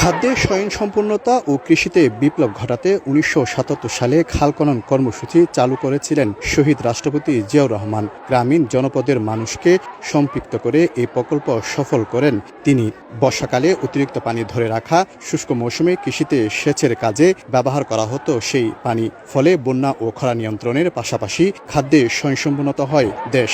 খাদ্যে স্বয়ংসম্পূর্ণতা ও কৃষিতে বিপ্লব ঘটাতে ১৯৭৭ সালে খাল খনন কর্মসূচি চালু করেছিলেন শহীদ রাষ্ট্রপতি জিয়াউর রহমান। গ্রামীণ জনপদের মানুষকে সম্পৃক্ত করে এই প্রকল্প সফল করেন তিনি। বর্ষাকালে অতিরিক্ত পানি ধরে রাখা, শুষ্ক মৌসুমে কৃষিতে সেচের কাজে ব্যবহার করা হতো সেই পানি। ফলে বন্যা ও খরা নিয়ন্ত্রণের পাশাপাশি খাদ্যে স্বয়ংসম্পূর্ণতা হয় দেশ।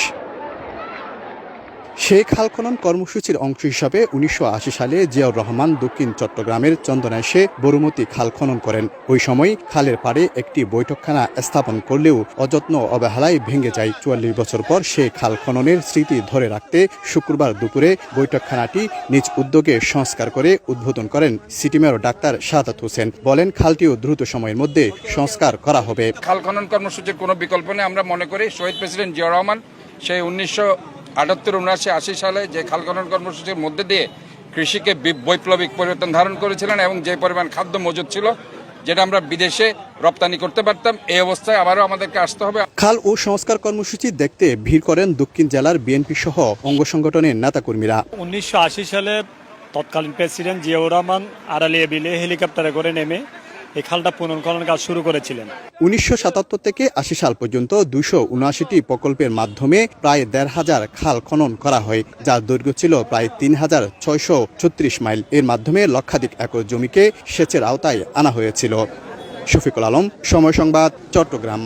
সেই খাল খনন কর্মসূচির অংশ হিসাবে ১৯৮০ সালে জিয়াউর রহমান দক্ষিণ চট্টগ্রামের চন্দনাইশে বরুমতি খাল খনন করেন। ওই সময় খালের পাড়ে একটি বৈঠকখানা স্থাপন করলেও অযত্ন অবহেলায় ভেঙে যায়। ৪৪ বছর পর সেই খাল খননের স্মৃতি ধরে রাখতে শুক্রবার দুপুরে বৈঠকখানাটি নিজ উদ্যোগে সংস্কার করে উদ্বোধন করেন city mayor doctor Shahadat Hossain. বলেন, খালটিও দ্রুত সময়ের মধ্যে সংস্কার করা হবে। খাল খনন কর্মসূচির কোনো বিকল্প নেই। আমরা মনে করি শহীদ প্রেসিডেন্ট জিয়াউর রহমান সেই ১৯৭৮-৭৯ সালে যে খাল খনন কর্মসূচির মধ্যে দিয়ে কৃষিকে বৈপ্লবিক পরিবর্তন ধারণ করেছিলেন এবং যে পরিমাণ খাদ্য মজুদ ছিল যেটা আমরা বিদেশে রপ্তানি করতে পারতাম, এই অবস্থায় আবারও আমাদেরকে আসতে হবে। খাল ও সংস্কার কর্মসূচি দেখতে ভিড় করেন দক্ষিণ জেলার বিএনপি সহ অঙ্গ সংগঠনের নেতাকর্মীরা। ১৯৮০ সালে তৎকালীন প্রেসিডেন্ট জিয়াউর রহমান আড়ালিয়া বিলে হেলিকপ্টারে করে নেমে এই খালটা পুনর্খনন কাজ শুরু করেছিলেন। ১৯৭৭ থেকে ৮০ সাল পর্যন্ত ২৭৯টি প্রকল্পের মাধ্যমে প্রায় ১৫০০ খাল খনন করা হয়, যার দৈর্ঘ্য ছিল প্রায় ৩৬৩৬ মাইল। এর মাধ্যমে লক্ষাধিক একর জমিকে সেচের আওতায় আনা হয়েছিল। শফিকুল আলম, সময় সংবাদ, চট্টগ্রাম।